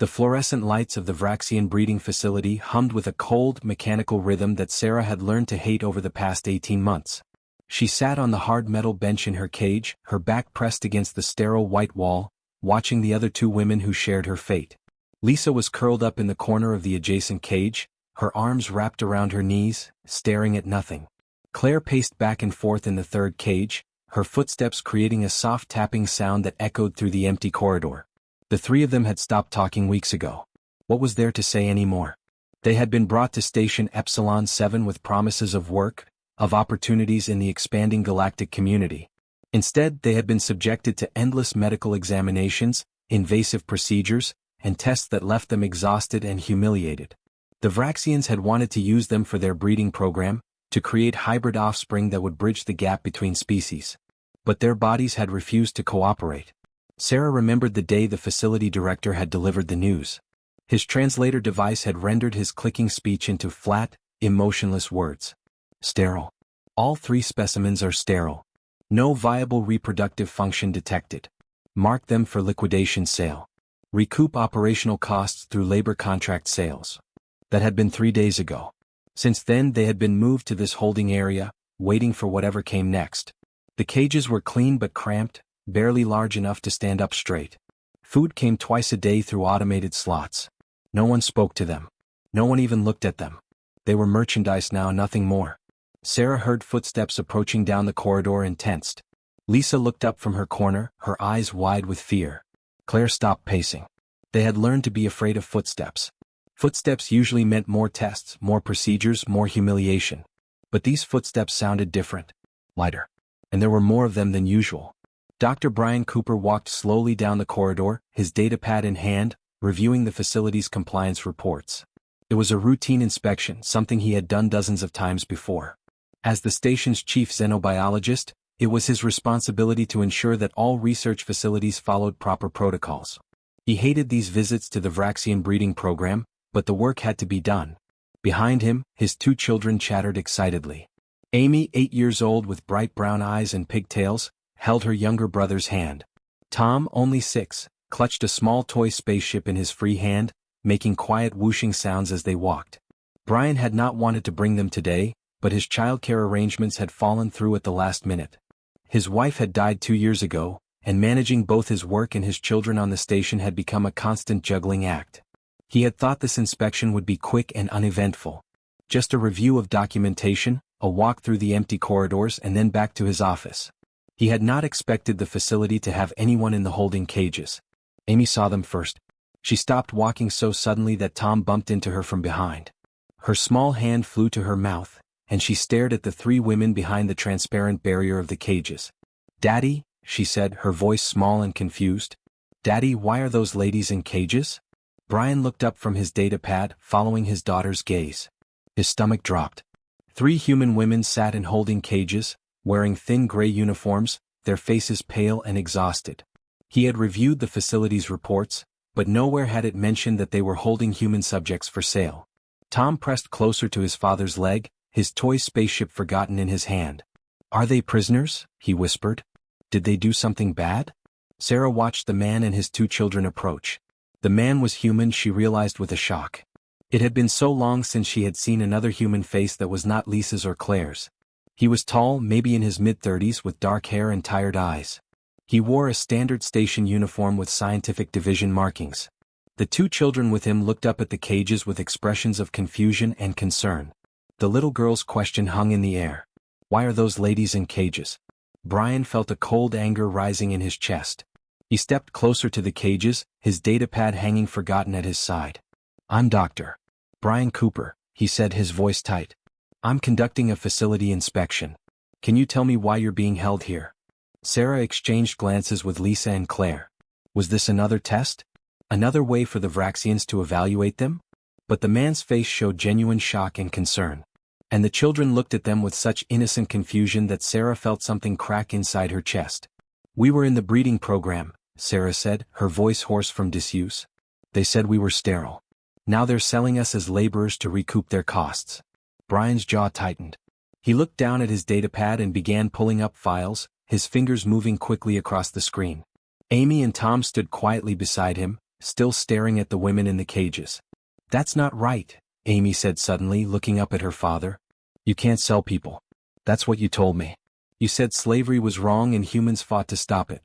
The fluorescent lights of the Vraxian breeding facility hummed with a cold, mechanical rhythm that Sarah had learned to hate over the past 18 months. She sat on the hard metal bench in her cage, her back pressed against the sterile white wall, watching the other two women who shared her fate. Lisa was curled up in the corner of the adjacent cage, her arms wrapped around her knees, staring at nothing. Claire paced back and forth in the third cage, her footsteps creating a soft tapping sound that echoed through the empty corridor. The three of them had stopped talking weeks ago. What was there to say anymore? They had been brought to Station Epsilon 7 with promises of work, of opportunities in the expanding galactic community. Instead, they had been subjected to endless medical examinations, invasive procedures, and tests that left them exhausted and humiliated. The Vraxians had wanted to use them for their breeding program, to create hybrid offspring that would bridge the gap between species. But their bodies had refused to cooperate. Sarah remembered the day the facility director had delivered the news. His translator device had rendered his clicking speech into flat, emotionless words. Sterile. All 3 specimens are sterile. No viable reproductive function detected. Mark them for liquidation sale. Recoup operational costs through labor contract sales. That had been 3 days ago. Since then they had been moved to this holding area, waiting for whatever came next. The cages were clean but cramped, barely large enough to stand up straight. Food came twice a day through automated slots. No one spoke to them. No one even looked at them. They were merchandise now, nothing more. Sarah heard footsteps approaching down the corridor and tensed. Lisa looked up from her corner, her eyes wide with fear. Claire stopped pacing. They had learned to be afraid of footsteps. Footsteps usually meant more tests, more procedures, more humiliation. But these footsteps sounded different. Lighter. And there were more of them than usual. Dr. Brian Cooper walked slowly down the corridor, his datapad in hand, reviewing the facility's compliance reports. It was a routine inspection, something he had done dozens of times before. As the station's chief xenobiologist, it was his responsibility to ensure that all research facilities followed proper protocols. He hated these visits to the Vraxian breeding program, but the work had to be done. Behind him, his 2 children chattered excitedly. Amy, 8 years old with bright brown eyes and pigtails, held her younger brother's hand. Tom, only 6, clutched a small toy spaceship in his free hand, making quiet whooshing sounds as they walked. Brian had not wanted to bring them today, but his childcare arrangements had fallen through at the last minute. His wife had died 2 years ago, and managing both his work and his children on the station had become a constant juggling act. He had thought this inspection would be quick and uneventful. Just a review of documentation, a walk through the empty corridors and then back to his office. He had not expected the facility to have anyone in the holding cages. Amy saw them first. She stopped walking so suddenly that Tom bumped into her from behind. Her small hand flew to her mouth, and she stared at the 3 women behind the transparent barrier of the cages. "Daddy," she said, her voice small and confused. "Daddy, why are those ladies in cages?" Brian looked up from his datapad, following his daughter's gaze. His stomach dropped. 3 human women sat in holding cages, wearing thin gray uniforms, their faces pale and exhausted. He had reviewed the facility's reports, but nowhere had it mentioned that they were holding human subjects for sale. Tom pressed closer to his father's leg, his toy spaceship forgotten in his hand. "Are they prisoners?" he whispered. "Did they do something bad?" Sarah watched the man and his 2 children approach. The man was human, she realized with a shock. It had been so long since she had seen another human face that was not Lisa's or Claire's. He was tall, maybe in his mid-30s, with dark hair and tired eyes. He wore a standard station uniform with scientific division markings. The 2 children with him looked up at the cages with expressions of confusion and concern. The little girl's question hung in the air. "Why are those ladies in cages?" Brian felt a cold anger rising in his chest. He stepped closer to the cages, his datapad hanging forgotten at his side. "I'm Dr. Brian Cooper," he said, his voice tight. "I'm conducting a facility inspection. Can you tell me why you're being held here?" Sarah exchanged glances with Lisa and Claire. Was this another test? Another way for the Vraxians to evaluate them? But the man's face showed genuine shock and concern. And the children looked at them with such innocent confusion that Sarah felt something crack inside her chest. "We were in the breeding program," Sarah said, her voice hoarse from disuse. "They said we were sterile. Now they're selling us as laborers to recoup their costs." Brian's jaw tightened. He looked down at his datapad and began pulling up files, his fingers moving quickly across the screen. Amy and Tom stood quietly beside him, still staring at the women in the cages. "That's not right," Amy said suddenly, looking up at her father. "You can't sell people. That's what you told me. You said slavery was wrong and humans fought to stop it."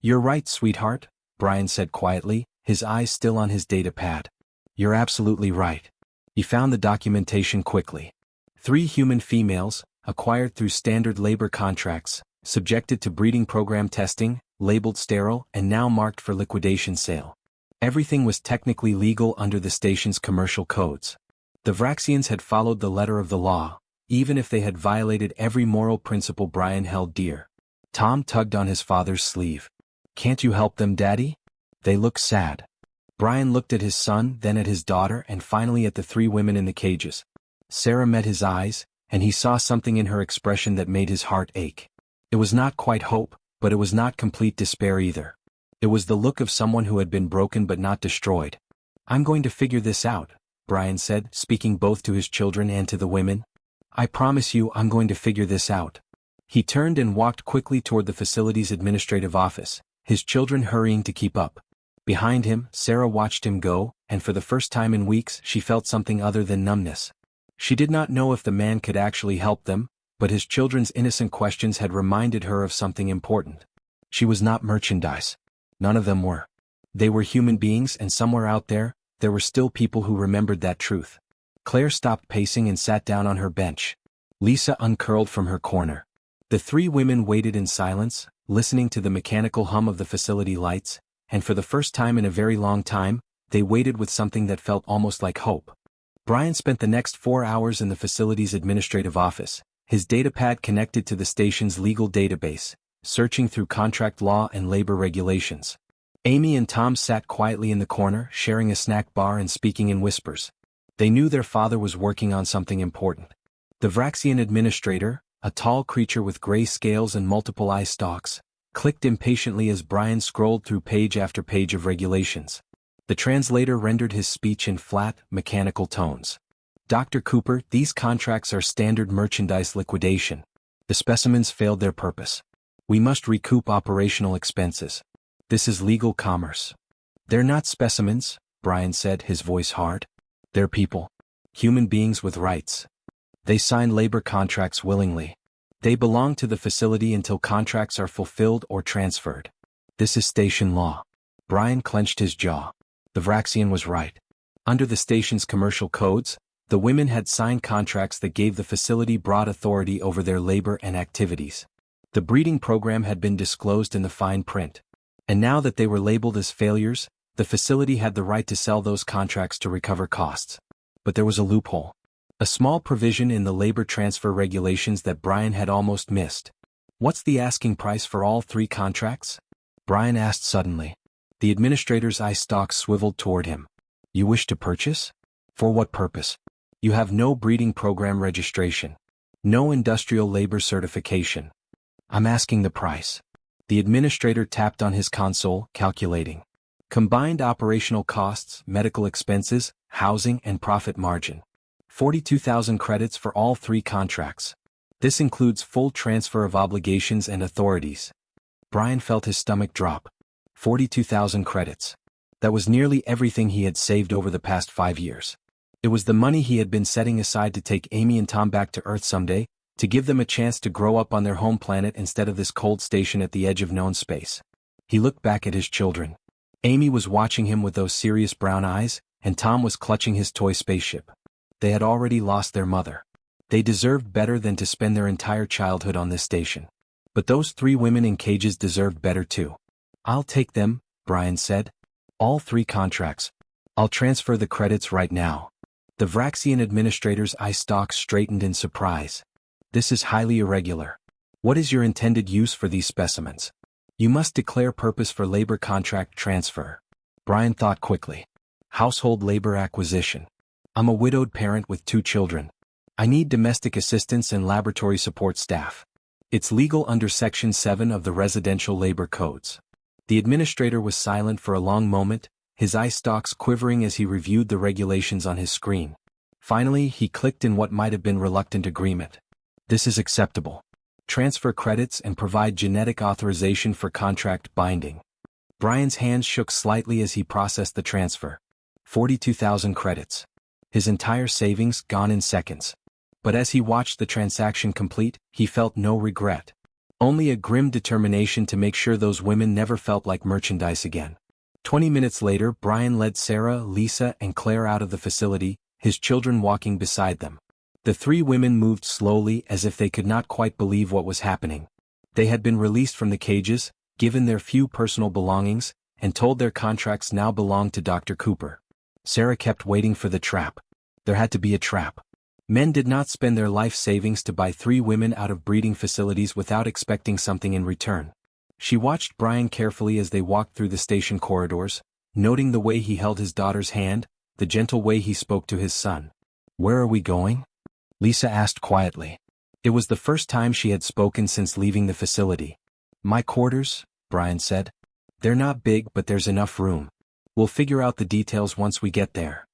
"You're right, sweetheart," Brian said quietly, his eyes still on his data pad. "You're absolutely right." He found the documentation quickly. 3 human females, acquired through standard labor contracts, subjected to breeding program testing, labeled sterile, and now marked for liquidation sale. Everything was technically legal under the station's commercial codes. The Vraxians had followed the letter of the law, even if they had violated every moral principle Brian held dear. Tom tugged on his father's sleeve. "Can't you help them, Daddy? They look sad." Brian looked at his son, then at his daughter, and finally at the 3 women in the cages. Sarah met his eyes, and he saw something in her expression that made his heart ache. It was not quite hope, but it was not complete despair either. It was the look of someone who had been broken but not destroyed. "I'm going to figure this out," Brian said, speaking both to his children and to the women. "I promise you I'm going to figure this out." He turned and walked quickly toward the facility's administrative office, his children hurrying to keep up. Behind him, Sarah watched him go, and for the first time in weeks she felt something other than numbness. She did not know if the man could actually help them, but his children's innocent questions had reminded her of something important. She was not merchandise. None of them were. They were human beings, and somewhere out there were still people who remembered that truth. Claire stopped pacing and sat down on her bench. Lisa uncurled from her corner. The 3 women waited in silence, listening to the mechanical hum of the facility lights, and for the first time in a very long time, they waited with something that felt almost like hope. Brian spent the next 4 hours in the facility's administrative office, his datapad connected to the station's legal database, searching through contract law and labor regulations. Amy and Tom sat quietly in the corner, sharing a snack bar and speaking in whispers. They knew their father was working on something important. The Vraxian administrator, a tall creature with gray scales and multiple eye stalks, clicked impatiently as Brian scrolled through page after page of regulations. The translator rendered his speech in flat, mechanical tones. "Dr. Cooper, these contracts are standard merchandise liquidation. The specimens failed their purpose. We must recoup operational expenses. This is legal commerce." "They're not specimens," Brian said, his voice hard. "They're people. Human beings with rights. They sign labor contracts willingly. They belong to the facility until contracts are fulfilled or transferred. This is station law." Brian clenched his jaw. The Vraxian was right. Under the station's commercial codes, the women had signed contracts that gave the facility broad authority over their labor and activities. The breeding program had been disclosed in the fine print. And now that they were labeled as failures, the facility had the right to sell those contracts to recover costs. But there was a loophole. A small provision in the labor transfer regulations that Brian had almost missed. "What's the asking price for all 3 contracts?" Brian asked suddenly. The administrator's eye stalks swiveled toward him. "You wish to purchase? For what purpose? You have no breeding program registration. No industrial labor certification. I'm asking the price." The administrator tapped on his console, calculating. "Combined operational costs, medical expenses, housing, and profit margin. 42,000 credits for all 3 contracts. This includes full transfer of obligations and authorities." Brian felt his stomach drop. 42,000 credits. That was nearly everything he had saved over the past 5 years. It was the money he had been setting aside to take Amy and Tom back to Earth someday, to give them a chance to grow up on their home planet instead of this cold station at the edge of known space. He looked back at his children. Amy was watching him with those serious brown eyes, and Tom was clutching his toy spaceship. They had already lost their mother. They deserved better than to spend their entire childhood on this station. But those 3 women in cages deserved better too. "I'll take them," Brian said. "All 3 contracts. I'll transfer the credits right now." The Vraxian administrator's eye stalks straightened in surprise. "This is highly irregular. What is your intended use for these specimens?" "You must declare purpose for labor contract transfer." Brian thought quickly. "Household labor acquisition. I'm a widowed parent with 2 children. I need domestic assistance and laboratory support staff. It's legal under Section 7 of the Residential Labor Codes." The administrator was silent for a long moment, his eye stalks quivering as he reviewed the regulations on his screen. Finally, he clicked in what might have been reluctant agreement. "This is acceptable. Transfer credits and provide genetic authorization for contract binding." Brian's hands shook slightly as he processed the transfer. 42,000 credits. His entire savings gone in seconds. But as he watched the transaction complete, he felt no regret. Only a grim determination to make sure those women never felt like merchandise again. 20 minutes later, Brian led Sarah, Lisa, and Claire out of the facility, his children walking beside them. The three women moved slowly as if they could not quite believe what was happening. They had been released from the cages, given their few personal belongings, and told their contracts now belonged to Dr. Cooper. Sarah kept waiting for the trap. There had to be a trap. Men did not spend their life savings to buy three women out of breeding facilities without expecting something in return. She watched Brian carefully as they walked through the station corridors, noting the way he held his daughter's hand, the gentle way he spoke to his son. "Where are we going?" Lisa asked quietly. It was the first time she had spoken since leaving the facility. "My quarters," Brian said. "They're not big, but there's enough room. We'll figure out the details once we get there."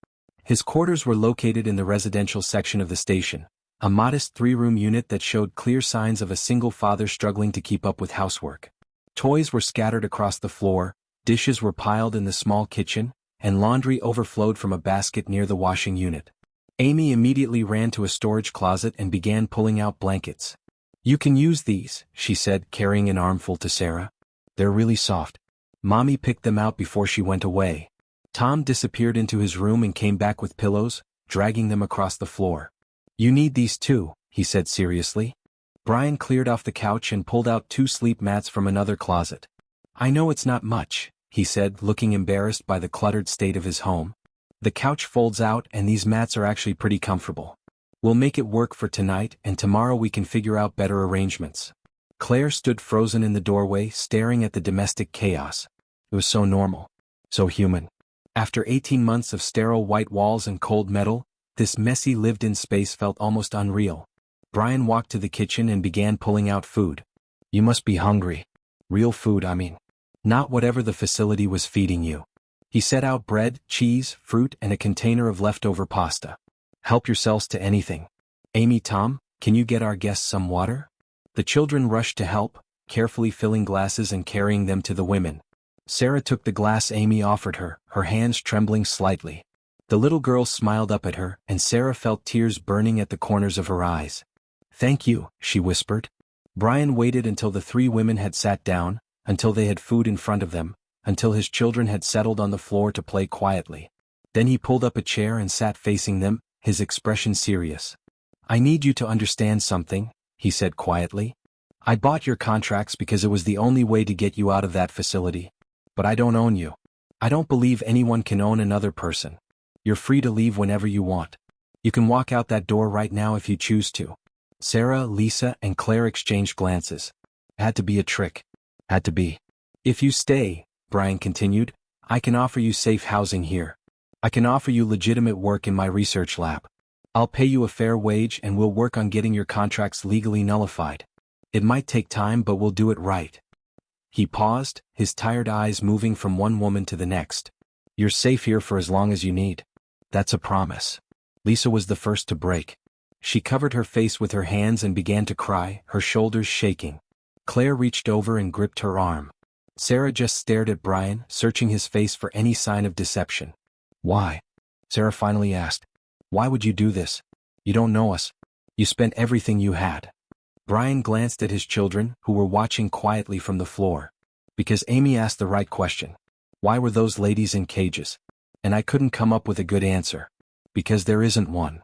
His quarters were located in the residential section of the station, a modest three-room unit that showed clear signs of a single father struggling to keep up with housework. Toys were scattered across the floor, dishes were piled in the small kitchen, and laundry overflowed from a basket near the washing unit. Amy immediately ran to a storage closet and began pulling out blankets. "You can use these," she said, carrying an armful to Sarah. "They're really soft." Mommy picked them out before she went away. Tom disappeared into his room and came back with pillows, dragging them across the floor. "You need these too," he said seriously. Brian cleared off the couch and pulled out 2 sleep mats from another closet. "I know it's not much," he said, looking embarrassed by the cluttered state of his home. "The couch folds out and these mats are actually pretty comfortable. We'll make it work for tonight and tomorrow we can figure out better arrangements." Claire stood frozen in the doorway, staring at the domestic chaos. It was so normal. So human. After 18 months of sterile white walls and cold metal, this messy lived-in space felt almost unreal. Brian walked to the kitchen and began pulling out food. "You must be hungry. Real food, I mean. Not whatever the facility was feeding you." He set out bread, cheese, fruit, and a container of leftover pasta. "Help yourselves to anything. Amy, Tom, can you get our guests some water?" The children rushed to help, carefully filling glasses and carrying them to the women. Sarah took the glass Amy offered her, her hands trembling slightly. The little girl smiled up at her, and Sarah felt tears burning at the corners of her eyes. "Thank you," she whispered. Brian waited until the three women had sat down, until they had food in front of them, until his children had settled on the floor to play quietly. Then he pulled up a chair and sat facing them, his expression serious. "I need you to understand something," he said quietly. "I bought your contracts because it was the only way to get you out of that facility. But I don't own you. I don't believe anyone can own another person. You're free to leave whenever you want. You can walk out that door right now if you choose to." Sarah, Lisa, and Claire exchanged glances. Had to be a trick. Had to be. "If you stay," Brian continued, "I can offer you safe housing here. I can offer you legitimate work in my research lab. I'll pay you a fair wage and we'll work on getting your contracts legally nullified. It might take time, but we'll do it right." He paused, his tired eyes moving from one woman to the next. "You're safe here for as long as you need. That's a promise." Lisa was the first to break. She covered her face with her hands and began to cry, her shoulders shaking. Claire reached over and gripped her arm. Sarah just stared at Brian, searching his face for any sign of deception. "Why?" Sarah finally asked. "Why would you do this? You don't know us. You spent everything you had." Brian glanced at his children, who were watching quietly from the floor. "Because Amy asked the right question. Why were those ladies in cages? And I couldn't come up with a good answer. Because there isn't one."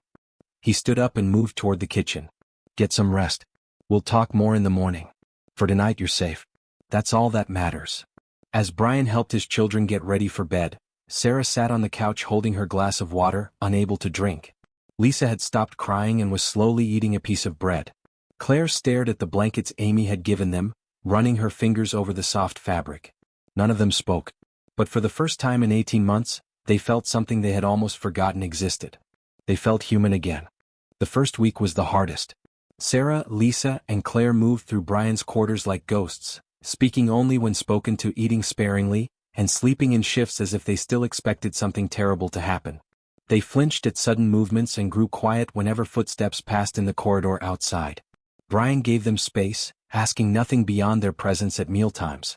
He stood up and moved toward the kitchen. "Get some rest. We'll talk more in the morning. For tonight you're safe. That's all that matters." As Brian helped his children get ready for bed, Sarah sat on the couch holding her glass of water, unable to drink. Lisa had stopped crying and was slowly eating a piece of bread. Claire stared at the blankets Amy had given them, running her fingers over the soft fabric. None of them spoke. But for the first time in 18 months, they felt something they had almost forgotten existed. They felt human again. The first week was the hardest. Sarah, Lisa, and Claire moved through Brian's quarters like ghosts, speaking only when spoken to, eating sparingly, and sleeping in shifts as if they still expected something terrible to happen. They flinched at sudden movements and grew quiet whenever footsteps passed in the corridor outside. Brian gave them space, asking nothing beyond their presence at mealtimes.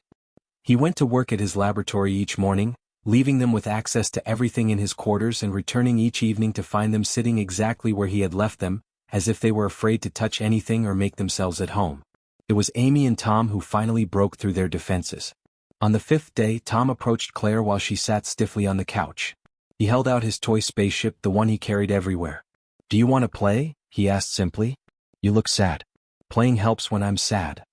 He went to work at his laboratory each morning, leaving them with access to everything in his quarters and returning each evening to find them sitting exactly where he had left them, as if they were afraid to touch anything or make themselves at home. It was Amy and Tom who finally broke through their defenses. On the 5th day, Tom approached Claire while she sat stiffly on the couch. He held out his toy spaceship, the one he carried everywhere. "Do you want to play?" he asked simply. "You look sad." "Playing helps when I'm sad."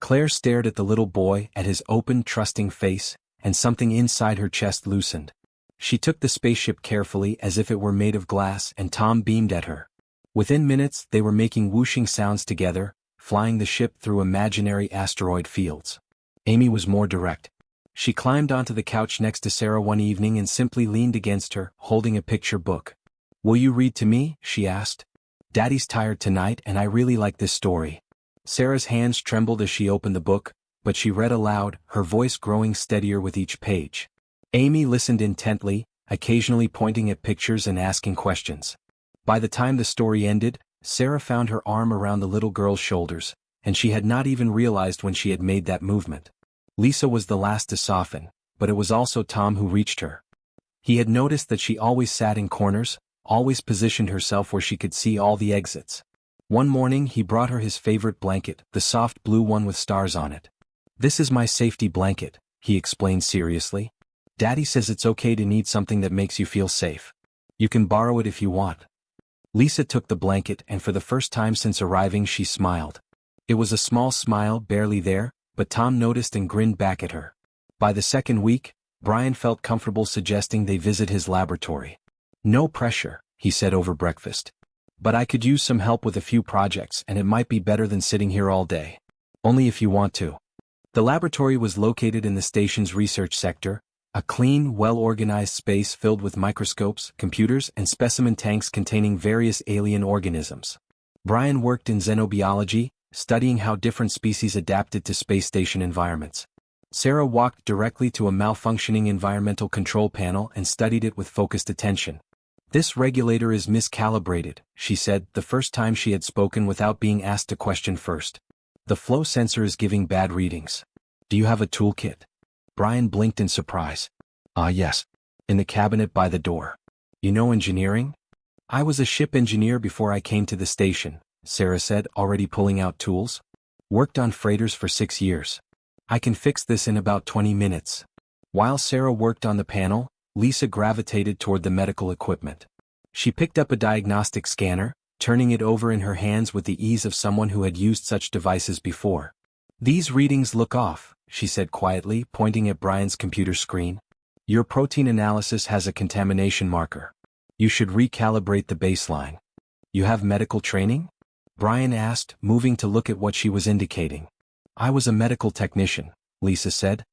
Claire stared at the little boy, at his open, trusting face, and something inside her chest loosened. She took the spaceship carefully as if it were made of glass, and Tom beamed at her. Within minutes, they were making whooshing sounds together, flying the ship through imaginary asteroid fields. Amy was more direct. She climbed onto the couch next to Sarah one evening and simply leaned against her, holding a picture book. "Will you read to me?" she asked. "Daddy's tired tonight and I really like this story." Sarah's hands trembled as she opened the book, but she read aloud, her voice growing steadier with each page. Amy listened intently, occasionally pointing at pictures and asking questions. By the time the story ended, Sarah found her arm around the little girl's shoulders, and she had not even realized when she had made that movement. Lisa was the last to soften, but it was also Tom who reached her. He had noticed that she always sat in corners, always positioned herself where she could see all the exits. One morning he brought her his favorite blanket, the soft blue one with stars on it. "This is my safety blanket," he explained seriously. "Daddy says it's okay to need something that makes you feel safe. You can borrow it if you want." Lisa took the blanket, and for the first time since arriving she smiled. It was a small smile, barely there, but Tom noticed and grinned back at her. By the second week, Brian felt comfortable suggesting they visit his laboratory. "No pressure," he said over breakfast. "But I could use some help with a few projects and it might be better than sitting here all day. Only if you want to." The laboratory was located in the station's research sector, a clean, well-organized space filled with microscopes, computers, and specimen tanks containing various alien organisms. Brian worked in xenobiology, studying how different species adapted to space station environments. Sarah walked directly to a malfunctioning environmental control panel and studied it with focused attention. "This regulator is miscalibrated," she said, the first time she had spoken without being asked a question first. "The flow sensor is giving bad readings. Do you have a toolkit?" Brian blinked in surprise. Yes. In the cabinet by the door." "You know engineering?" "I was a ship engineer before I came to the station," Sarah said, already pulling out tools. "Worked on freighters for 6 years. I can fix this in about 20 minutes. While Sarah worked on the panel, Lisa gravitated toward the medical equipment. She picked up a diagnostic scanner, turning it over in her hands with the ease of someone who had used such devices before. "These readings look off," she said quietly, pointing at Brian's computer screen. "Your protein analysis has a contamination marker. You should recalibrate the baseline." "You have medical training?" Brian asked, moving to look at what she was indicating. "I was a medical technician," Lisa said.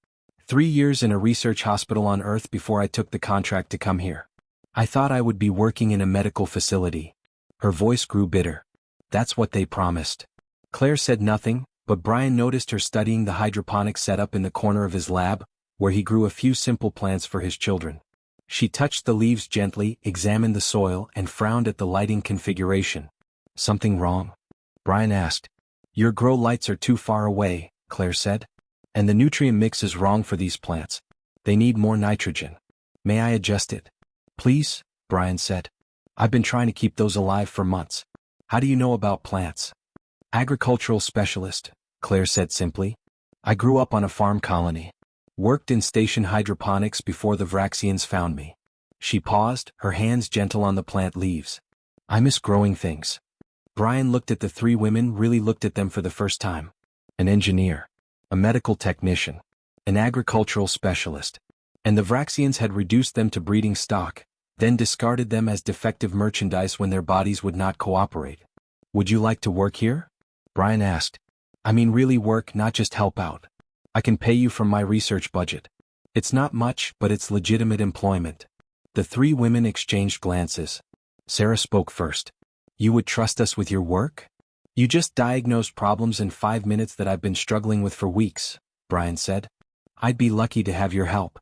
3 years in a research hospital on Earth before I took the contract to come here. I thought I would be working in a medical facility." Her voice grew bitter. "That's what they promised." Claire said nothing, but Brian noticed her studying the hydroponic setup in the corner of his lab, where he grew a few simple plants for his children. She touched the leaves gently, examined the soil, and frowned at the lighting configuration. "Something wrong?" Brian asked. "Your grow lights are too far away," Claire said. "And the nutrient mix is wrong for these plants. They need more nitrogen." "May I adjust it?" "Please," Brian said. "I've been trying to keep those alive for months." "How do you know about plants?" "Agricultural specialist," Claire said simply. "I grew up on a farm colony. Worked in station hydroponics before the Vraxians found me." She paused, her hands gentle on the plant leaves. "I miss growing things." Brian looked at the 3 women, really looked at them for the first time. An engineer. A medical technician. An agricultural specialist. And the Vraxians had reduced them to breeding stock, then discarded them as defective merchandise when their bodies would not cooperate. "Would you like to work here?" Brian asked. "I mean really work, not just help out. I can pay you from my research budget. It's not much, but it's legitimate employment." The 3 women exchanged glances. Sarah spoke first. "You would trust us with your work? You just diagnosed problems in 5 minutes that I've been struggling with for weeks," Brian said. "I'd be lucky to have your help."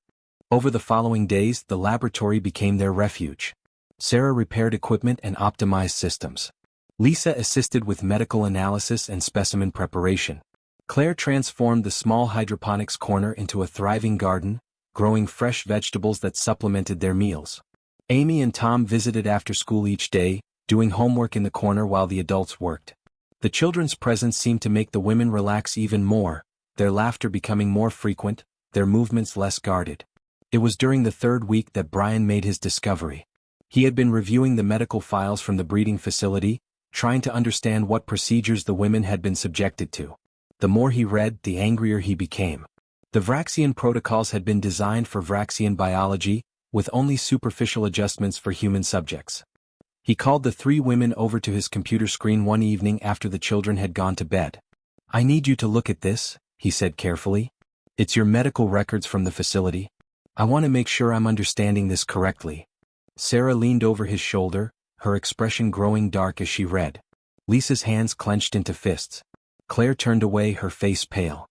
Over the following days, the laboratory became their refuge. Sarah repaired equipment and optimized systems. Lisa assisted with medical analysis and specimen preparation. Claire transformed the small hydroponics corner into a thriving garden, growing fresh vegetables that supplemented their meals. Amy and Tom visited after school each day, doing homework in the corner while the adults worked. The children's presence seemed to make the women relax even more, their laughter becoming more frequent, their movements less guarded. It was during the third week that Brian made his discovery. He had been reviewing the medical files from the breeding facility, trying to understand what procedures the women had been subjected to. The more he read, the angrier he became. The Vraxian protocols had been designed for Vraxian biology, with only superficial adjustments for human subjects. He called the three women over to his computer screen one evening after the children had gone to bed. "I need you to look at this," he said carefully. "It's your medical records from the facility. I want to make sure I'm understanding this correctly." Sarah leaned over his shoulder, her expression growing dark as she read. Lisa's hands clenched into fists. Claire turned away, her face pale.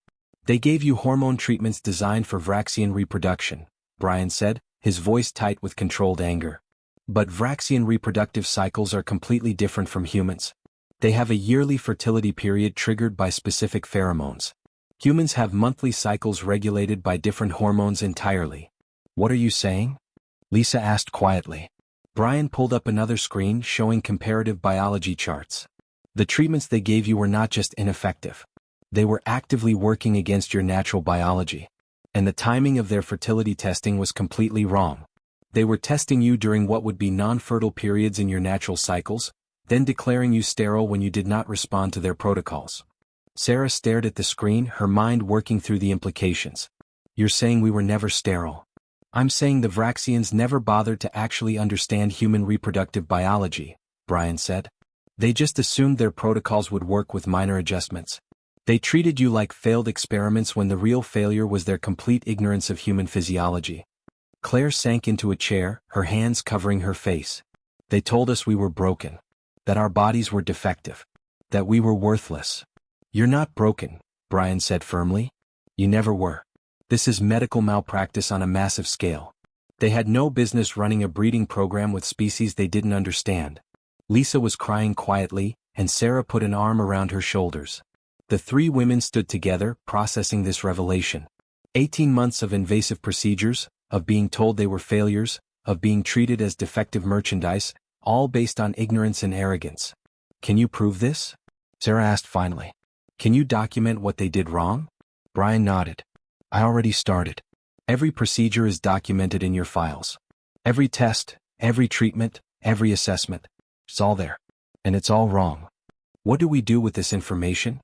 "They gave you hormone treatments designed for Vraxian reproduction," Brian said, his voice tight with controlled anger. "But Vraxian reproductive cycles are completely different from humans. They have a yearly fertility period triggered by specific pheromones. Humans have monthly cycles regulated by different hormones entirely." "What are you saying?" Lisa asked quietly. Brian pulled up another screen showing comparative biology charts. "The treatments they gave you were not just ineffective. They were actively working against your natural biology. And the timing of their fertility testing was completely wrong. They were testing you during what would be non-fertile periods in your natural cycles, then declaring you sterile when you did not respond to their protocols." Sarah stared at the screen, her mind working through the implications. "You're saying we were never sterile?" "I'm saying the Vraxians never bothered to actually understand human reproductive biology," Brian said. "They just assumed their protocols would work with minor adjustments. They treated you like failed experiments when the real failure was their complete ignorance of human physiology." Claire sank into a chair, her hands covering her face. "They told us we were broken. That our bodies were defective. That we were worthless." "You're not broken," Brian said firmly. "You never were. This is medical malpractice on a massive scale. They had no business running a breeding program with species they didn't understand." Lisa was crying quietly, and Sarah put an arm around her shoulders. The three women stood together, processing this revelation. 18 months of invasive procedures, of being told they were failures, of being treated as defective merchandise, all based on ignorance and arrogance. "Can you prove this?" Sarah asked finally. "Can you document what they did wrong?" Brian nodded. "I already started. Every procedure is documented in your files. Every test, every treatment, every assessment. It's all there. And it's all wrong." "What do we do with this information?"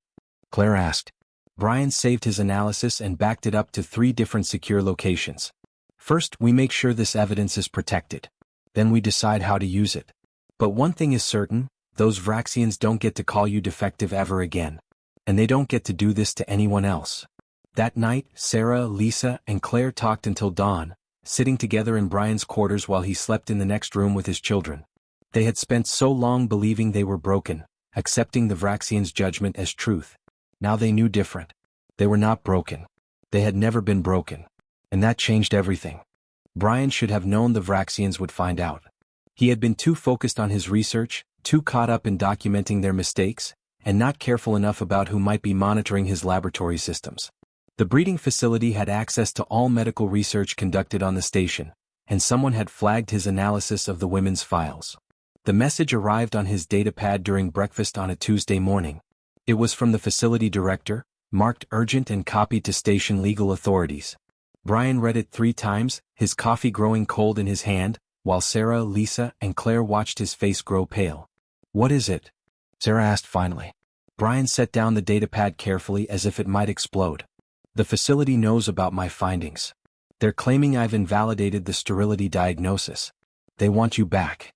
Claire asked. Brian saved his analysis and backed it up to 3 different secure locations. "First, we make sure this evidence is protected. Then we decide how to use it. But one thing is certain, those Vraxians don't get to call you defective ever again. And they don't get to do this to anyone else." That night, Sarah, Lisa, and Claire talked until dawn, sitting together in Brian's quarters while he slept in the next room with his children. They had spent so long believing they were broken, accepting the Vraxians' judgment as truth. Now they knew different. They were not broken. They had never been broken. And that changed everything. Brian should have known the Vraxians would find out. He had been too focused on his research, too caught up in documenting their mistakes, and not careful enough about who might be monitoring his laboratory systems. The breeding facility had access to all medical research conducted on the station, and someone had flagged his analysis of the women's files. The message arrived on his datapad during breakfast on a Tuesday morning. It was from the facility director, marked urgent and copied to station legal authorities. Brian read it 3 times, his coffee growing cold in his hand, while Sarah, Lisa, and Claire watched his face grow pale. "What is it?" Sarah asked finally. Brian set down the datapad carefully as if it might explode. "The facility knows about my findings. They're claiming I've invalidated the sterility diagnosis. They want you back."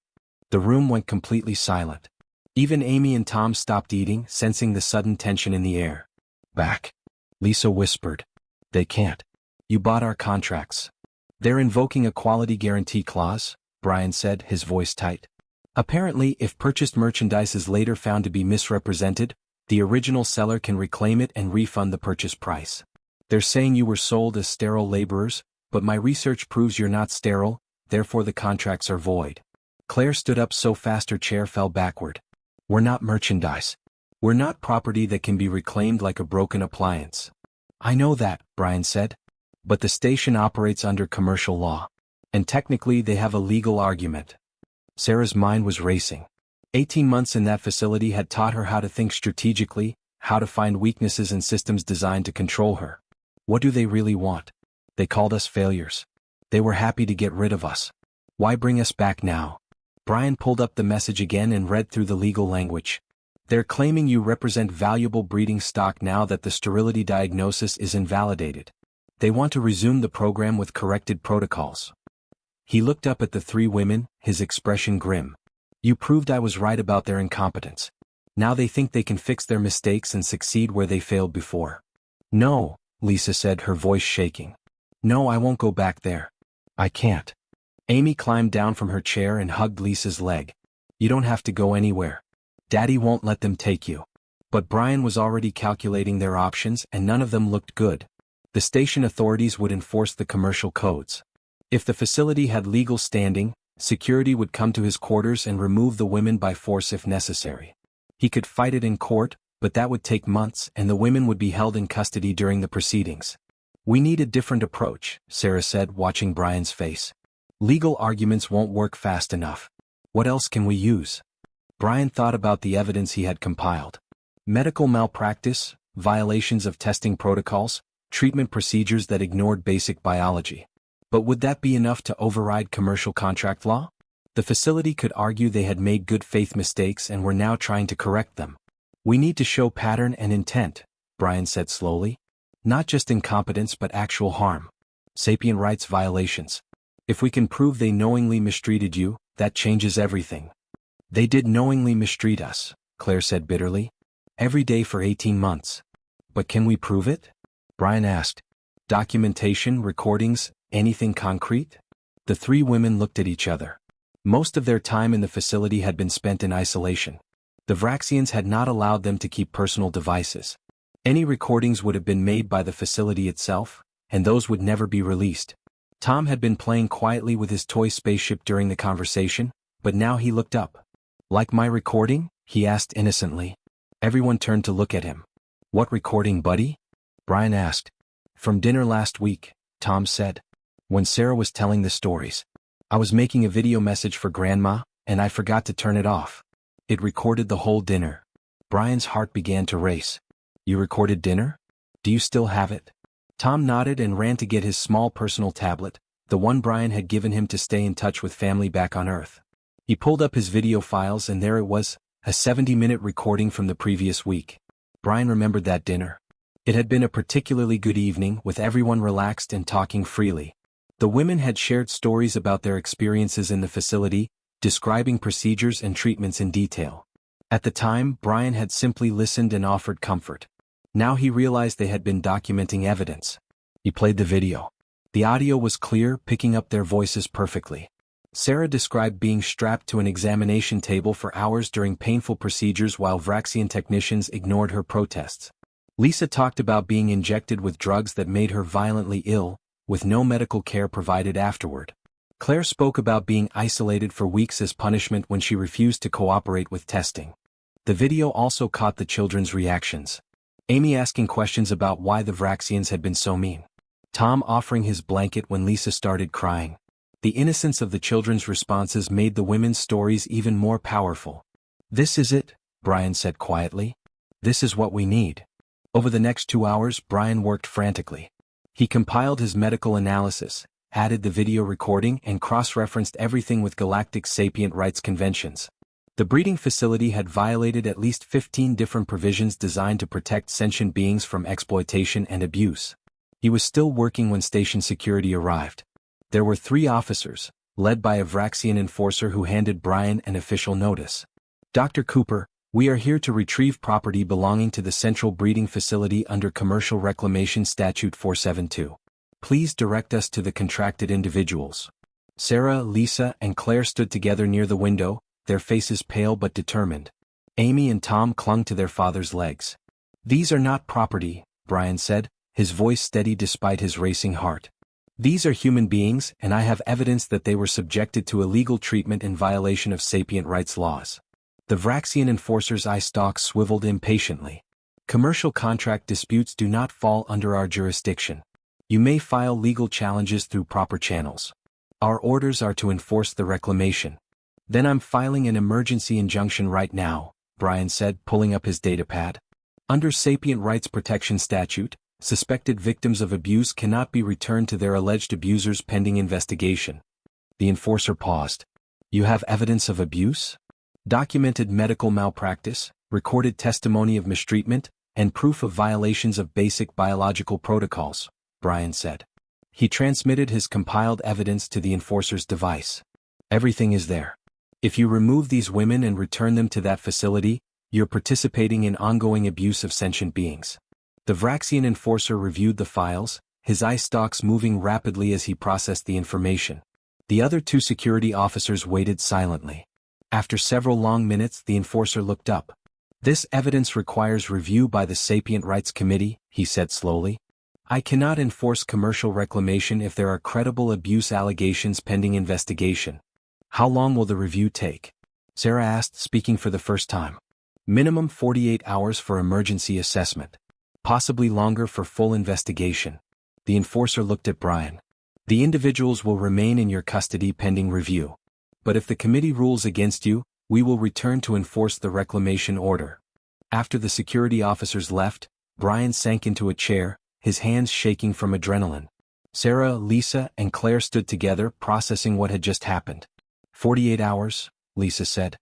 The room went completely silent. Even Amy and Tom stopped eating, sensing the sudden tension in the air. "Back?" Lisa whispered. "They can't. You bought our contracts." "They're invoking a quality guarantee clause," Brian said, his voice tight. "Apparently, if purchased merchandise is later found to be misrepresented, the original seller can reclaim it and refund the purchase price. They're saying you were sold as sterile laborers, but my research proves you're not sterile, therefore the contracts are void." Claire stood up so fast her chair fell backward. "We're not merchandise. We're not property that can be reclaimed like a broken appliance. I know that, Brian said. But the station operates under commercial law. And technically they have a legal argument. Sarah's mind was racing. 18 months in that facility had taught her how to think strategically, how to find weaknesses in systems designed to control her. What do they really want? They called us failures. They were happy to get rid of us. Why bring us back now? Brian pulled up the message again and read through the legal language. They're claiming you represent valuable breeding stock now that the sterility diagnosis is invalidated. They want to resume the program with corrected protocols. He looked up at the three women, his expression grim. You proved I was right about their incompetence. Now they think they can fix their mistakes and succeed where they failed before. No, Lisa said, her voice shaking. No, I won't go back there. I can't. Amy climbed down from her chair and hugged Lisa's leg. You don't have to go anywhere. Daddy won't let them take you. But Brian was already calculating their options and none of them looked good. The station authorities would enforce the commercial codes. If the facility had legal standing, security would come to his quarters and remove the women by force if necessary. He could fight it in court, but that would take months and the women would be held in custody during the proceedings. We need a different approach, Sarah said, watching Brian's face. Legal arguments won't work fast enough. What else can we use? Brian thought about the evidence he had compiled. Medical malpractice, violations of testing protocols, treatment procedures that ignored basic biology. But would that be enough to override commercial contract law? The facility could argue they had made good faith mistakes and were now trying to correct them. We need to show pattern and intent, Brian said slowly. Not just incompetence but actual harm. Sapient rights violations. If we can prove they knowingly mistreated you, that changes everything. They did knowingly mistreat us, Claire said bitterly. Every day for 18 months. But can we prove it? Brian asked. Documentation, recordings, anything concrete? The three women looked at each other. Most of their time in the facility had been spent in isolation. The Vraxians had not allowed them to keep personal devices. Any recordings would have been made by the facility itself, and those would never be released. Tom had been playing quietly with his toy spaceship during the conversation, but now he looked up. Like my recording? He asked innocently. Everyone turned to look at him. What recording, buddy? Brian asked. From dinner last week, Tom said. When Sarah was telling the stories. I was making a video message for Grandma, and I forgot to turn it off. It recorded the whole dinner. Brian's heart began to race. You recorded dinner? Do you still have it? Tom nodded and ran to get his small personal tablet, the one Brian had given him to stay in touch with family back on Earth. He pulled up his video files and there it was, a 70-minute recording from the previous week. Brian remembered that dinner. It had been a particularly good evening with everyone relaxed and talking freely. The women had shared stories about their experiences in the facility, describing procedures and treatments in detail. At the time, Brian had simply listened and offered comfort. Now he realized they had been documenting evidence. He played the video. The audio was clear, picking up their voices perfectly. Sarah described being strapped to an examination table for hours during painful procedures while Vraxian technicians ignored her protests. Lisa talked about being injected with drugs that made her violently ill, with no medical care provided afterward. Claire spoke about being isolated for weeks as punishment when she refused to cooperate with testing. The video also caught the children's reactions. Amy asking questions about why the Vraxians had been so mean. Tom offering his blanket when Lisa started crying. The innocence of the children's responses made the women's stories even more powerful. This is it, Brian said quietly. This is what we need. Over the next 2 hours, Brian worked frantically. He compiled his medical analysis, added the video recording and cross-referenced everything with galactic sapient rights conventions. The breeding facility had violated at least 15 different provisions designed to protect sentient beings from exploitation and abuse. He was still working when station security arrived. There were 3 officers, led by a Vraxian enforcer who handed Brian an official notice. Dr. Cooper, we are here to retrieve property belonging to the Central Breeding Facility under Commercial Reclamation Statute 472. Please direct us to the contracted individuals. Sarah, Lisa, and Claire stood together near the window, their faces pale but determined. Amy and Tom clung to their father's legs. These are not property, Brian said, his voice steady despite his racing heart. These are human beings, and I have evidence that they were subjected to illegal treatment in violation of sapient rights laws. The Vraxian enforcer's eye stalk swiveled impatiently. Commercial contract disputes do not fall under our jurisdiction. You may file legal challenges through proper channels. Our orders are to enforce the reclamation. Then I'm filing an emergency injunction right now, Brian said, pulling up his datapad. Under Sapient Rights Protection Statute, suspected victims of abuse cannot be returned to their alleged abusers pending investigation. The enforcer paused. You have evidence of abuse? Documented medical malpractice, recorded testimony of mistreatment, and proof of violations of basic biological protocols, Brian said. He transmitted his compiled evidence to the enforcer's device. Everything is there. If you remove these women and return them to that facility, you're participating in ongoing abuse of sentient beings. The Vraxian enforcer reviewed the files, his eye stalks moving rapidly as he processed the information. The other two security officers waited silently. After several long minutes, the enforcer looked up. This evidence requires review by the Sapient Rights Committee, he said slowly. I cannot enforce commercial reclamation if there are credible abuse allegations pending investigation. How long will the review take? Sarah asked, speaking for the first time. Minimum 48 hours for emergency assessment. Possibly longer for full investigation. The enforcer looked at Brian. The individuals will remain in your custody pending review. But if the committee rules against you, we will return to enforce the reclamation order. After the security officers left, Brian sank into a chair, his hands shaking from adrenaline. Sarah, Lisa, and Claire stood together, processing what had just happened. 48 hours, Lisa said.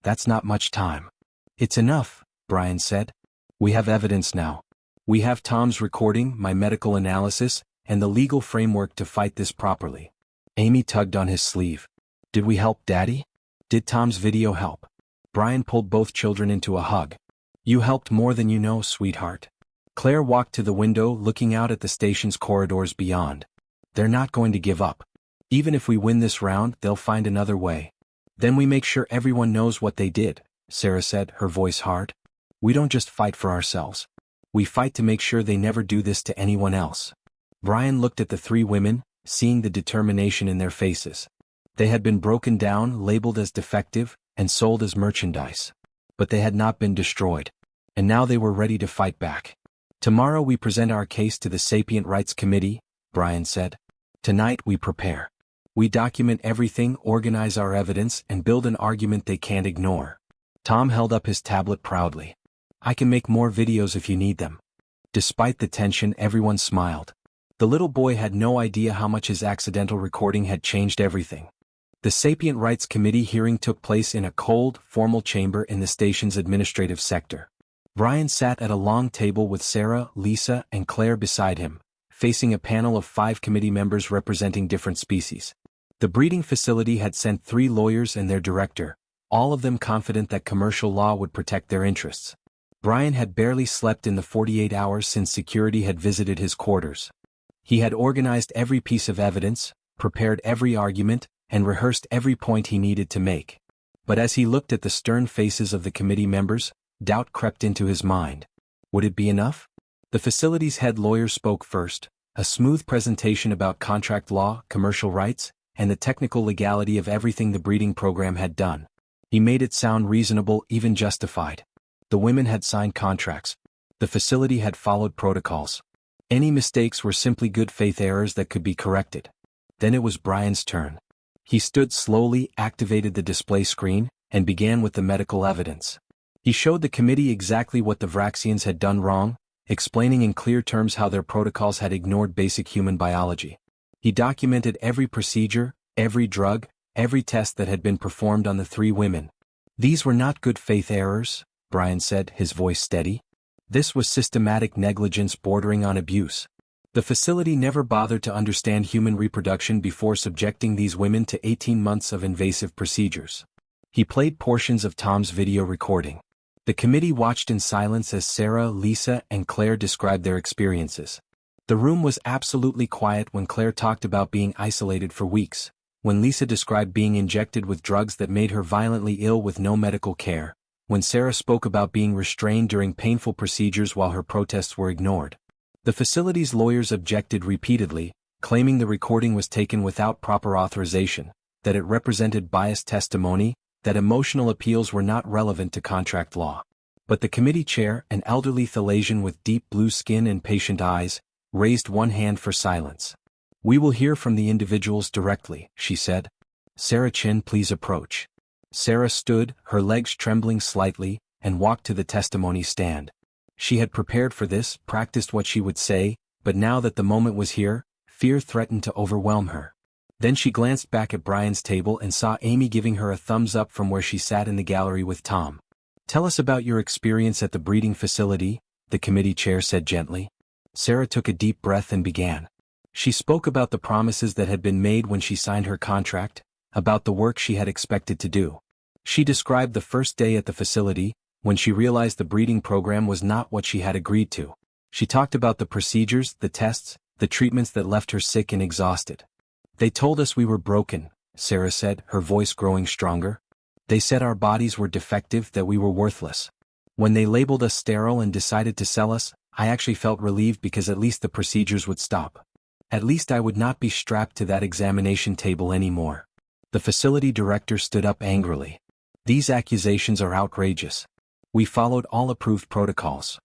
That's not much time. It's enough, Brian said. We have evidence now. We have Tom's recording, my medical analysis, and the legal framework to fight this properly. Amy tugged on his sleeve. Did we help Daddy? Did Tom's video help? Brian pulled both children into a hug. You helped more than you know, sweetheart. Claire walked to the window, looking out at the station's corridors beyond. They're not going to give up. Even if we win this round, they'll find another way. Then we make sure everyone knows what they did, Sarah said, her voice hard. We don't just fight for ourselves. We fight to make sure they never do this to anyone else. Brian looked at the three women, seeing the determination in their faces. They had been broken down, labeled as defective, and sold as merchandise. But they had not been destroyed. And now they were ready to fight back. Tomorrow we present our case to the Sapient Rights Committee, Brian said. Tonight we prepare. We document everything, organize our evidence, and build an argument they can't ignore. Tom held up his tablet proudly. I can make more videos if you need them. Despite the tension, everyone smiled. The little boy had no idea how much his accidental recording had changed everything. The Sapient Rights Committee hearing took place in a cold, formal chamber in the station's administrative sector. Brian sat at a long table with Sarah, Lisa, and Claire beside him, facing a panel of 5 committee members representing different species. The breeding facility had sent 3 lawyers and their director, all of them confident that commercial law would protect their interests. Brian had barely slept in the 48 hours since security had visited his quarters. He had organized every piece of evidence, prepared every argument, and rehearsed every point he needed to make. But as he looked at the stern faces of the committee members, doubt crept into his mind. Would it be enough? The facility's head lawyer spoke first, a smooth presentation about contract law, commercial rights, and the technical legality of everything the breeding program had done. He made it sound reasonable, even justified. The women had signed contracts. The facility had followed protocols. Any mistakes were simply good faith errors that could be corrected. Then it was Brian's turn. He stood slowly, activated the display screen, and began with the medical evidence. He showed the committee exactly what the Vraxians had done wrong, explaining in clear terms how their protocols had ignored basic human biology. He documented every procedure, every drug, every test that had been performed on the 3 women. These were not good faith errors, Brian said, his voice steady. This was systematic negligence bordering on abuse. The facility never bothered to understand human reproduction before subjecting these women to 18 months of invasive procedures. He played portions of Tom's video recording. The committee watched in silence as Sarah, Lisa, and Claire described their experiences. The room was absolutely quiet when Claire talked about being isolated for weeks, when Lisa described being injected with drugs that made her violently ill with no medical care, when Sarah spoke about being restrained during painful procedures while her protests were ignored. The facility's lawyers objected repeatedly, claiming the recording was taken without proper authorization, that it represented biased testimony, that emotional appeals were not relevant to contract law. But the committee chair, an elderly Thalasian with deep blue skin and patient eyes, raised one hand for silence. "We will hear from the individuals directly," she said. "Sarah Chin, please approach." Sarah stood, her legs trembling slightly, and walked to the testimony stand. She had prepared for this, practiced what she would say, but now that the moment was here, fear threatened to overwhelm her. Then she glanced back at Brian's table and saw Amy giving her a thumbs up from where she sat in the gallery with Tom. "Tell us about your experience at the breeding facility," the committee chair said gently. Sarah took a deep breath and began. She spoke about the promises that had been made when she signed her contract, about the work she had expected to do. She described the first day at the facility, when she realized the breeding program was not what she had agreed to. She talked about the procedures, the tests, the treatments that left her sick and exhausted. "They told us we were broken," Sarah said, her voice growing stronger. "They said our bodies were defective, that we were worthless. When they labeled us sterile and decided to sell us, I actually felt relieved because at least the procedures would stop. At least I would not be strapped to that examination table anymore." The facility director stood up angrily. "These accusations are outrageous. We followed all approved protocols."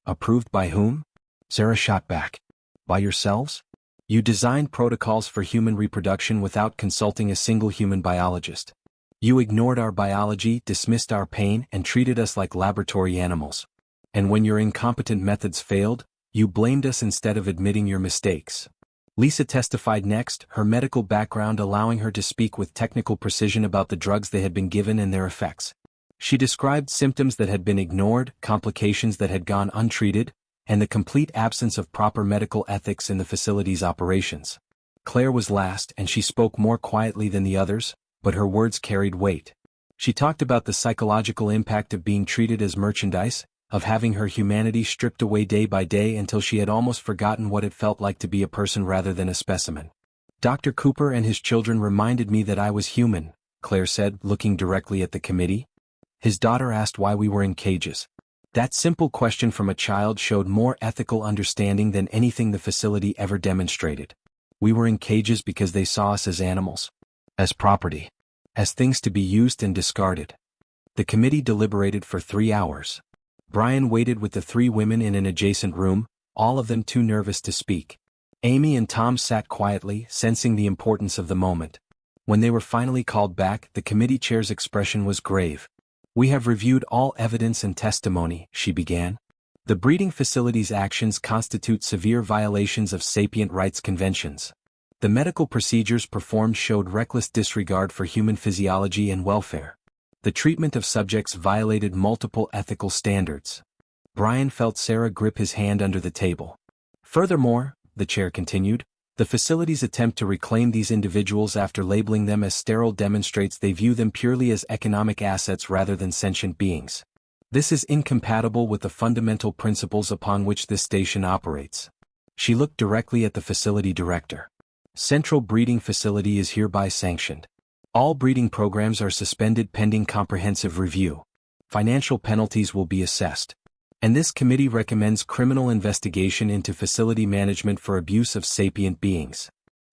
"Approved by whom?" Sarah shot back. "By yourselves? You designed protocols for human reproduction without consulting a single human biologist. You ignored our biology, dismissed our pain, and treated us like laboratory animals. And when your incompetent methods failed, you blamed us instead of admitting your mistakes." Lisa testified next, her medical background allowing her to speak with technical precision about the drugs they had been given and their effects. She described symptoms that had been ignored, complications that had gone untreated, and the complete absence of proper medical ethics in the facility's operations. Claire was last, and she spoke more quietly than the others, but her words carried weight. She talked about the psychological impact of being treated as merchandise, of having her humanity stripped away day by day until she had almost forgotten what it felt like to be a person rather than a specimen. "Dr. Cooper and his children reminded me that I was human," Claire said, looking directly at the committee. "His daughter asked why we were in cages. That simple question from a child showed more ethical understanding than anything the facility ever demonstrated. We were in cages because they saw us as animals. As property. As things to be used and discarded." The committee deliberated for 3 hours. Brian waited with the 3 women in an adjacent room, all of them too nervous to speak. Amy and Tom sat quietly, sensing the importance of the moment. When they were finally called back, the committee chair's expression was grave. "We have reviewed all evidence and testimony," she began. "The breeding facility's actions constitute severe violations of sapient rights conventions. The medical procedures performed showed reckless disregard for human physiology and welfare. The treatment of subjects violated multiple ethical standards." Brian felt Sarah grip his hand under the table. "Furthermore," the chair continued, "the facility's attempt to reclaim these individuals after labeling them as sterile demonstrates they view them purely as economic assets rather than sentient beings. This is incompatible with the fundamental principles upon which this station operates." She looked directly at the facility director. "Central Breeding Facility is hereby sanctioned. All breeding programs are suspended pending comprehensive review. Financial penalties will be assessed. And this committee recommends criminal investigation into facility management for abuse of sapient beings."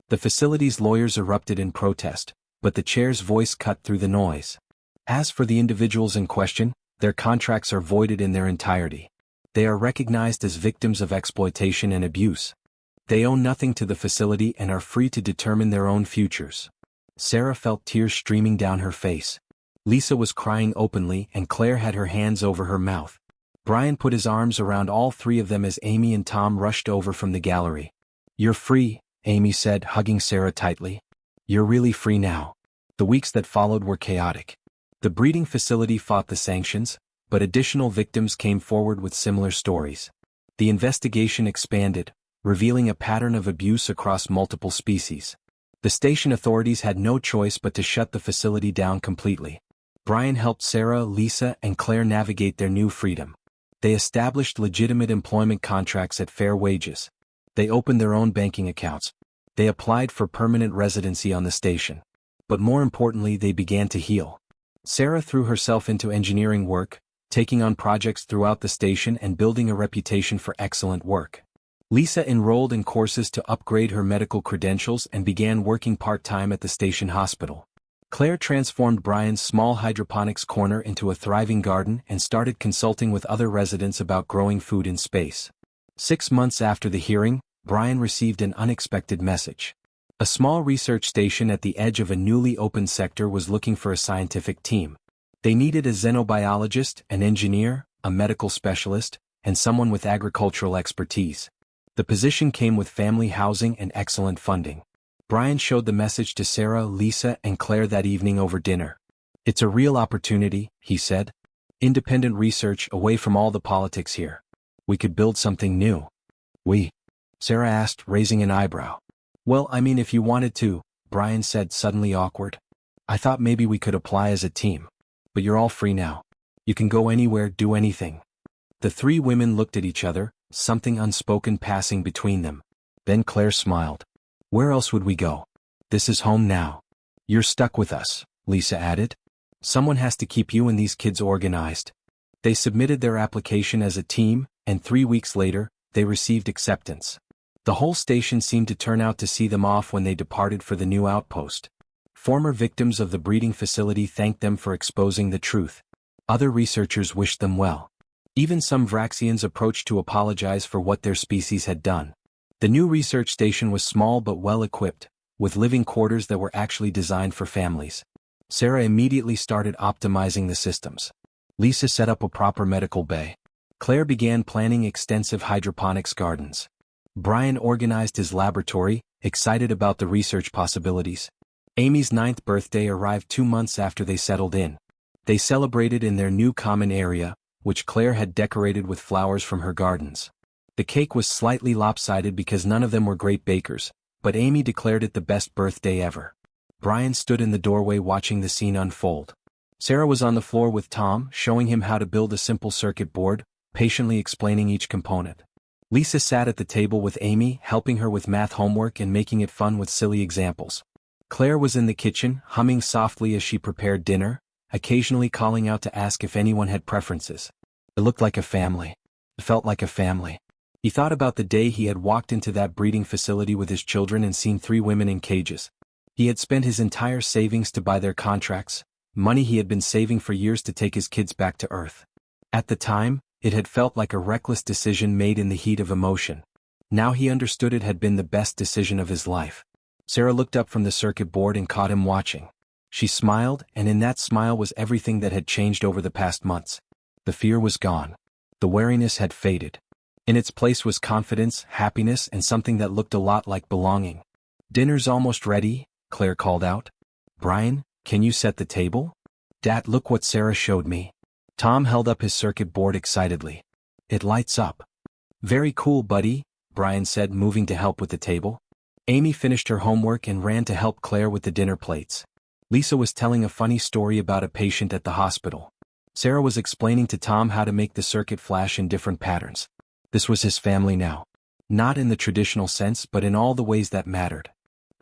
The facility's lawyers erupted in protest, but the chair's voice cut through the noise. "As for the individuals in question, their contracts are voided in their entirety. They are recognized as victims of exploitation and abuse. They owe nothing to the facility and are free to determine their own futures." Sarah felt tears streaming down her face. Lisa was crying openly and Claire had her hands over her mouth. Brian put his arms around all 3 of them as Amy and Tom rushed over from the gallery. "You're free," Amy said, hugging Sarah tightly. "You're really free now." The weeks that followed were chaotic. The breeding facility fought the sanctions, but additional victims came forward with similar stories. The investigation expanded, revealing a pattern of abuse across multiple species. The station authorities had no choice but to shut the facility down completely. Brian helped Sarah, Lisa, and Claire navigate their new freedom. They established legitimate employment contracts at fair wages. They opened their own banking accounts. They applied for permanent residency on the station. But more importantly, they began to heal. Sarah threw herself into engineering work, taking on projects throughout the station and building a reputation for excellent work. Lisa enrolled in courses to upgrade her medical credentials and began working part-time at the station hospital. Claire transformed Brian's small hydroponics corner into a thriving garden and started consulting with other residents about growing food in space. 6 months after the hearing, Brian received an unexpected message. A small research station at the edge of a newly opened sector was looking for a scientific team. They needed a xenobiologist, an engineer, a medical specialist, and someone with agricultural expertise. The position came with family housing and excellent funding. Brian showed the message to Sarah, Lisa, and Claire that evening over dinner. "It's a real opportunity," he said. "Independent research away from all the politics here. We could build something new." "We?" Sarah asked, raising an eyebrow. "Well, I mean if you wanted to," Brian said, suddenly awkward. "I thought maybe we could apply as a team. But you're all free now. You can go anywhere, do anything." The three women looked at each other, something unspoken passing between them. Then Claire smiled. "Where else would we go? This is home now." "You're stuck with us," Lisa added. "Someone has to keep you and these kids organized." They submitted their application as a team, and 3 weeks later, they received acceptance. The whole station seemed to turn out to see them off when they departed for the new outpost. Former victims of the breeding facility thanked them for exposing the truth. Other researchers wished them well. Even some Vraxians approached to apologize for what their species had done. The new research station was small but well-equipped, with living quarters that were actually designed for families. Sarah immediately started optimizing the systems. Lisa set up a proper medical bay. Claire began planning extensive hydroponics gardens. Brian organized his laboratory, excited about the research possibilities. Amy's 9th birthday arrived 2 months after they settled in. They celebrated in their new common area, which Claire had decorated with flowers from her gardens. The cake was slightly lopsided because none of them were great bakers, but Amy declared it the best birthday ever. Brian stood in the doorway watching the scene unfold. Sarah was on the floor with Tom, showing him how to build a simple circuit board, patiently explaining each component. Lisa sat at the table with Amy, helping her with math homework and making it fun with silly examples. Claire was in the kitchen, humming softly as she prepared dinner, occasionally calling out to ask if anyone had preferences. It looked like a family. It felt like a family. He thought about the day he had walked into that breeding facility with his children and seen 3 women in cages. He had spent his entire savings to buy their contracts, money he had been saving for years to take his kids back to Earth. At the time, it had felt like a reckless decision made in the heat of emotion. Now he understood it had been the best decision of his life. Sarah looked up from the circuit board and caught him watching. She smiled, and in that smile was everything that had changed over the past months. The fear was gone. The wariness had faded. In its place was confidence, happiness, and something that looked a lot like belonging. "Dinner's almost ready," Claire called out. "Brian, can you set the table?" "Dad, look what Sarah showed me." Tom held up his circuit board excitedly. "It lights up." "Very cool, buddy," Brian said, moving to help with the table. Amy finished her homework and ran to help Claire with the dinner plates. Lisa was telling a funny story about a patient at the hospital. Sarah was explaining to Tom how to make the circuit flash in different patterns. This was his family now. Not in the traditional sense, but in all the ways that mattered.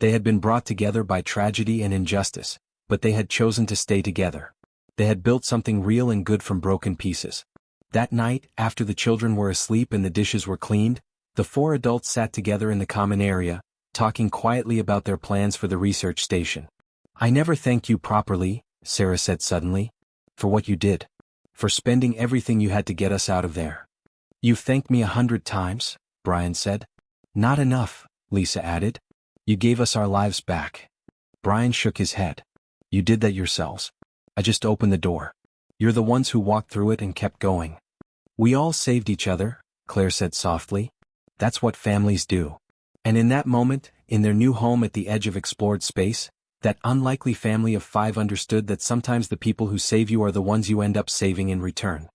They had been brought together by tragedy and injustice, but they had chosen to stay together. They had built something real and good from broken pieces. That night, after the children were asleep and the dishes were cleaned, the 4 adults sat together in the common area, talking quietly about their plans for the research station. "I never thanked you properly," Sarah said suddenly. "For what you did. For spending everything you had to get us out of there." "You've thanked me 100 times, Brian said. "Not enough," Lisa added. "You gave us our lives back." Brian shook his head. "You did that yourselves. I just opened the door. You're the ones who walked through it and kept going." "We all saved each other," Claire said softly. "That's what families do." And in that moment, in their new home at the edge of explored space, that unlikely family of 5 understood that sometimes the people who save you are the ones you end up saving in return.